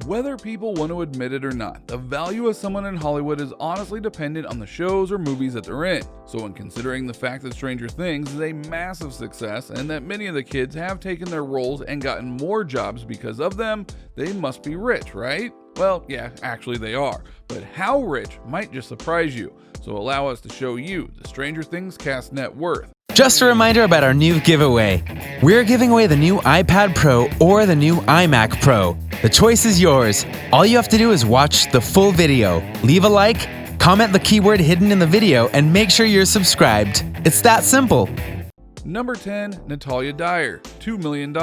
Whether people want to admit it or not, the value of someone in Hollywood is honestly dependent on the shows or movies that they're in. So when considering the fact that Stranger Things is a massive success and that many of the kids have taken their roles and gotten more jobs because of them, they must be rich, right? Well, yeah, actually they are. But how rich might just surprise you. So allow us to show you the Stranger Things cast net worth. Just a reminder about our new giveaway. We're giving away the new iPad Pro or the new iMac Pro. The choice is yours. All you have to do is watch the full video, leave a like, comment the keyword hidden in the video, and make sure you're subscribed. It's that simple. Number 10, Natalia Dyer, $2 million.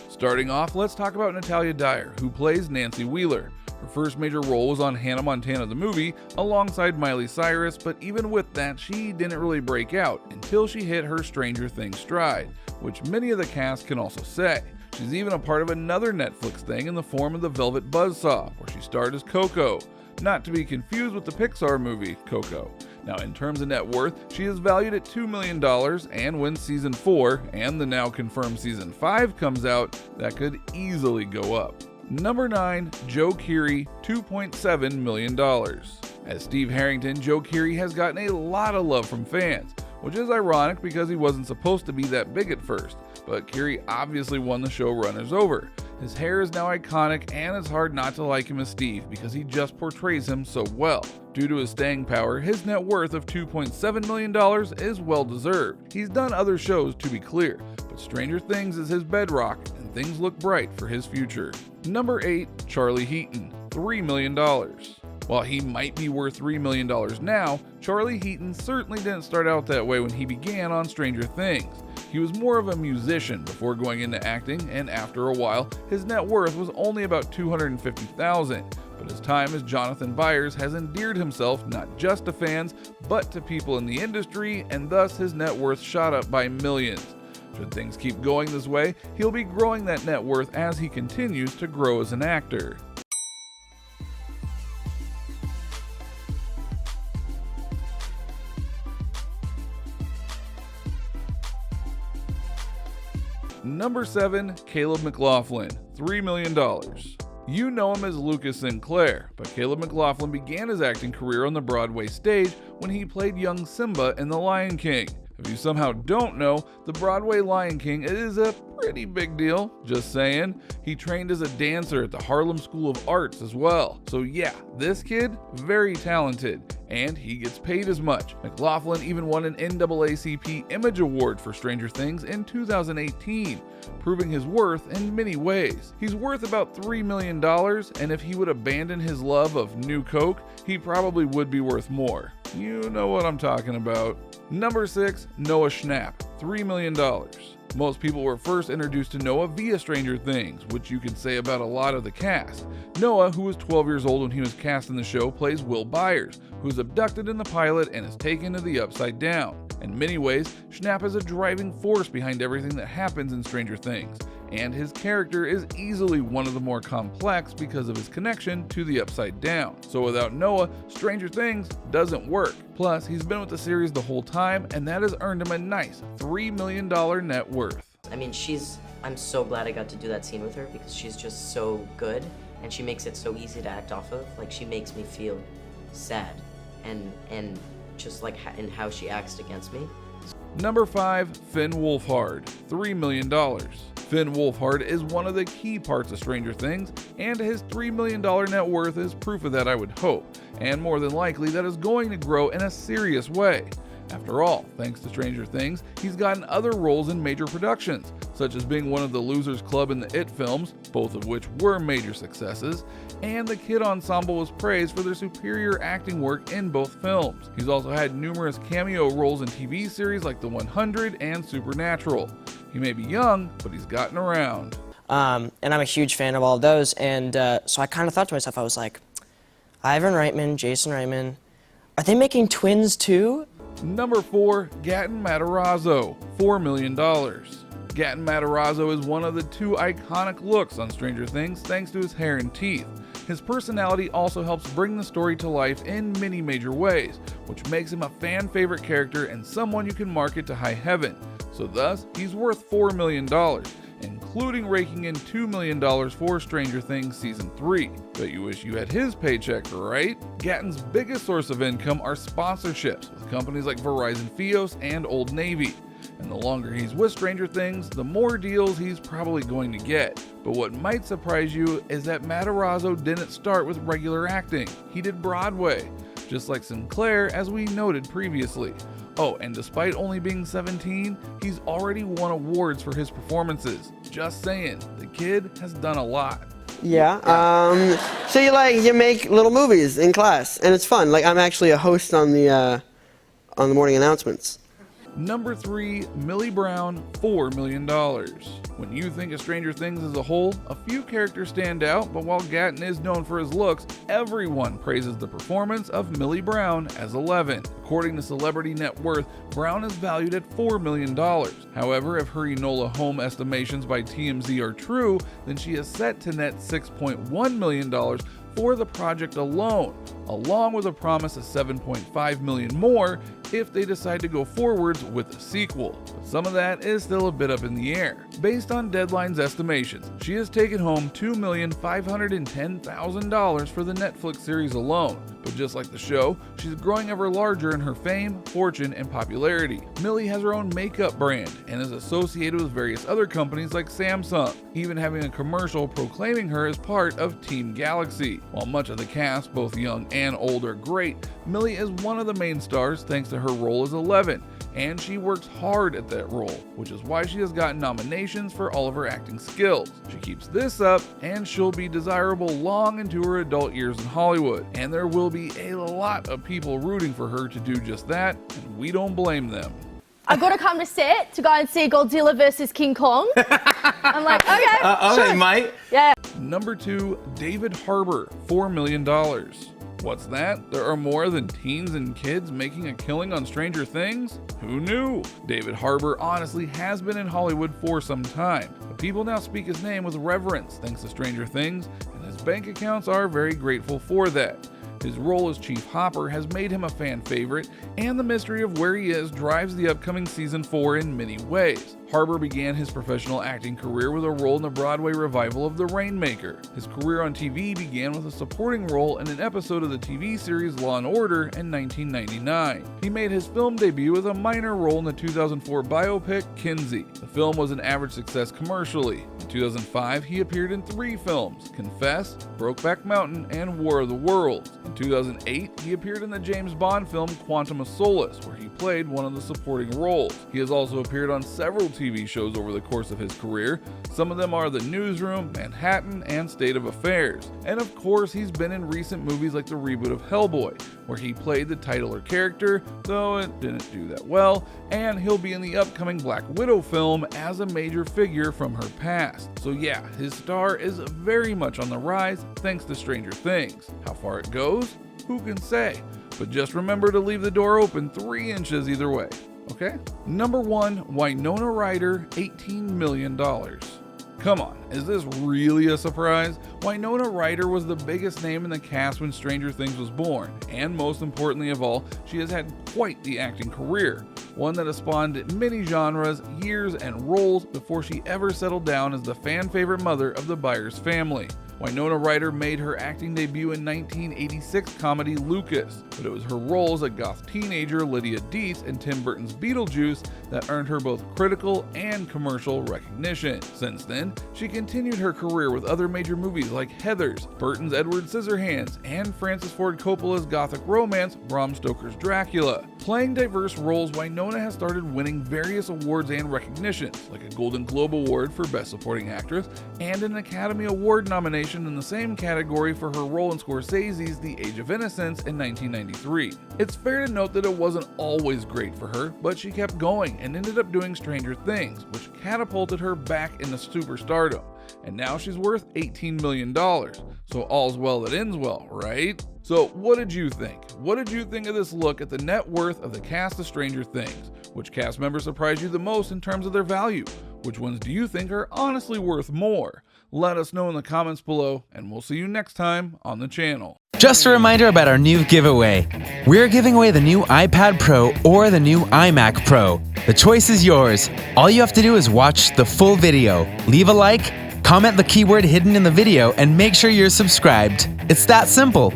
Starting off, let's talk about Natalia Dyer, who plays Nancy Wheeler. Her first major role was on Hannah Montana the movie, alongside Miley Cyrus, but even with that, she didn't really break out until she hit her Stranger Things stride, which many of the cast can also say. She's even a part of another Netflix thing in the form of The Velvet Buzzsaw, where she starred as Coco, not to be confused with the Pixar movie Coco. Now, in terms of net worth, she is valued at $2 million, and when Season 4 and the now confirmed Season 5 comes out, that could easily go up. Number 9, Joe Keery, $2.7 million. As Steve Harrington, Joe Keery has gotten a lot of love from fans, which is ironic because he wasn't supposed to be that big at first, but Keery obviously won the showrunners over. His hair is now iconic, and it's hard not to like him as Steve because he just portrays him so well. Due to his staying power, his net worth of $2.7 million is well deserved. He's done other shows, to be clear, but Stranger Things is his bedrock, and things look bright for his future. Number 8, Charlie Heaton, $3 million. While he might be worth $3 million now, Charlie Heaton certainly didn't start out that way when he began on Stranger Things. He was more of a musician before going into acting, and after a while, his net worth was only about $250,000. But his time as Jonathan Byers has endeared himself not just to fans, but to people in the industry, and thus his net worth shot up by millions. Should things keep going this way, he'll be growing that net worth as he continues to grow as an actor. Number 7, Caleb McLaughlin, $3 million. You know him as Lucas Sinclair, but Caleb McLaughlin began his acting career on the Broadway stage when he played young Simba in The Lion King. If you somehow don't know, the Broadway Lion King is a pretty big deal, just saying. He trained as a dancer at the Harlem School of Arts as well. So yeah, this kid, very talented, and he gets paid as much. McLaughlin even won an NAACP Image Award for Stranger Things in 2018, proving his worth in many ways. He's worth about $3 million, and if he would abandon his love of New Coke, he probably would be worth more. You know what I'm talking about. Number 6, Noah Schnapp, $3 million. Most people were first introduced to Noah via Stranger Things, which you could say about a lot of the cast. Noah, who was 12 years old when he was cast in the show, plays Will Byers, who is abducted in the pilot and is taken to the Upside Down. In many ways, Schnapp is a driving force behind everything that happens in Stranger Things, and his character is easily one of the more complex because of his connection to the Upside Down. So without Noah, Stranger Things doesn't work. Plus, he's been with the series the whole time, and that has earned him a nice $3 million net worth. I mean, I'm so glad I got to do that scene with her because she's just so good, and she makes it so easy to act off of. Like, she makes me feel sad, and just like in how she acts against me. Number 5, Finn Wolfhard, $3 million. Finn Wolfhard is one of the key parts of Stranger Things, and his $3 million net worth is proof of that, I would hope, and more than likely that is going to grow in a serious way. After all, thanks to Stranger Things, he's gotten other roles in major productions, such as being one of the Losers Club in the It films, both of which were major successes, and the Kid Ensemble was praised for their superior acting work in both films. He's also had numerous cameo roles in TV series like The 100 and Supernatural. He may be young, but he's gotten around. And I'm a huge fan of all of those, and so I kind of thought to myself, I was like, Ivan Reitman, Jason Reitman, are they making twins too? Number 4, Gaten Matarazzo, $4 million. Gaten Matarazzo is one of the 2 iconic looks on Stranger Things thanks to his hair and teeth. His personality also helps bring the story to life in many major ways, which makes him a fan favorite character and someone you can market to high heaven. So thus, he's worth $4 million, and including raking in $2 million for Stranger Things Season 3. Bet you wish you had his paycheck, right? Gatton's biggest source of income are sponsorships with companies like Verizon Fios and Old Navy. And the longer he's with Stranger Things, the more deals he's probably going to get. But what might surprise you is that Matarazzo didn't start with regular acting. He did Broadway, just like Sinclair, as we noted previously. Oh, and despite only being 17, he's already won awards for his performances. Just saying, the kid has done a lot. Yeah. So you make little movies in class, and it's fun. Like, I'm actually a host on the morning announcements. Number 3, Millie Brown, $4 million. When you think of Stranger Things as a whole, a few characters stand out, but while Gatton is known for his looks, everyone praises the performance of Millie Brown as Eleven. According to Celebrity Net Worth, Brown is valued at $4 million. However, if her Enola Holmes estimations by TMZ are true, then she is set to net $6.1 million for the project alone, along with a promise of $7.5 million more if they decide to go forwards with a sequel. But some of that is still a bit up in the air. Based on Deadline's estimations, she has taken home $2,510,000 for the Netflix series alone. But just like the show, she's growing ever larger in her fame, fortune, and popularity. Millie has her own makeup brand and is associated with various other companies like Samsung, even having a commercial proclaiming her as part of Team Galaxy. While much of the cast, both young and old, are great, Millie is one of the main stars thanks to her role as Eleven, and she works hard at that role, which is why she has gotten nominations for all of her acting skills. She keeps this up, and she'll be desirable long into her adult years in Hollywood, and there will be a lot of people rooting for her to do just that, and we don't blame them. I got to come to set to go and see Godzilla versus King Kong. I'm like, okay, Okay, mate. yeah. Number 2, David Harbour, $4 million. What's that? There are more than teens and kids making a killing on Stranger Things? Who knew? David Harbour honestly has been in Hollywood for some time, but people now speak his name with reverence thanks to Stranger Things, and his bank accounts are very grateful for that. His role as Chief Hopper has made him a fan favorite, and the mystery of where he is drives the upcoming Season 4 in many ways. Harbour began his professional acting career with a role in the Broadway revival of The Rainmaker. His career on TV began with a supporting role in an episode of the TV series Law & Order in 1999. He made his film debut with a minor role in the 2004 biopic Kinsey. The film was an average success commercially. In 2005, he appeared in 3 films: Confess, Brokeback Mountain, and War of the Worlds. In 2008, he appeared in the James Bond film Quantum of Solace, where he played one of the supporting roles. He has also appeared on several TV shows over the course of his career. Some of them are The Newsroom, Manhattan, and State of Affairs. And of course, he's been in recent movies like the reboot of Hellboy, where he played the titular character, though it didn't do that well, and he'll be in the upcoming Black Widow film as a major figure from her past. So yeah, his star is very much on the rise thanks to Stranger Things. How far it goes? Who can say? But just remember to leave the door open 3 inches either way. Okay? Number 1, Wynonna Ryder, $18 million. Come on, is this really a surprise? Wynonna Ryder was the biggest name in the cast when Stranger Things was born, and most importantly of all, she has had quite the acting career, one that has spawned many genres, years, and roles before she ever settled down as the fan-favorite mother of the Byers family. Wynonna Ryder made her acting debut in 1986 comedy Lucas, but it was her role as a goth teenager Lydia Deetz in Tim Burton's Beetlejuice that earned her both critical and commercial recognition. Since then, she continued her career with other major movies like Heathers, Burton's Edward Scissorhands, and Francis Ford Coppola's gothic romance Bram Stoker's Dracula. Playing diverse roles, Wynonna has started winning various awards and recognitions, like a Golden Globe Award for Best Supporting Actress and an Academy Award nomination in the same category for her role in Scorsese's The Age of Innocence in 1993. It's fair to note that it wasn't always great for her, but she kept going and ended up doing Stranger Things, which catapulted her back into superstardom. And now she's worth $18 million. So all's well that ends well, right? So what did you think? What did you think of this look at the net worth of the cast of Stranger Things? Which cast members surprised you the most in terms of their value? Which ones do you think are honestly worth more? Let us know in the comments below, and we'll see you next time on the channel. Just a reminder about our new giveaway. We're giving away the new iPad Pro or the new iMac Pro. The choice is yours. All you have to do is watch the full video, leave a like, comment the keyword hidden in the video, and make sure you're subscribed. It's that simple.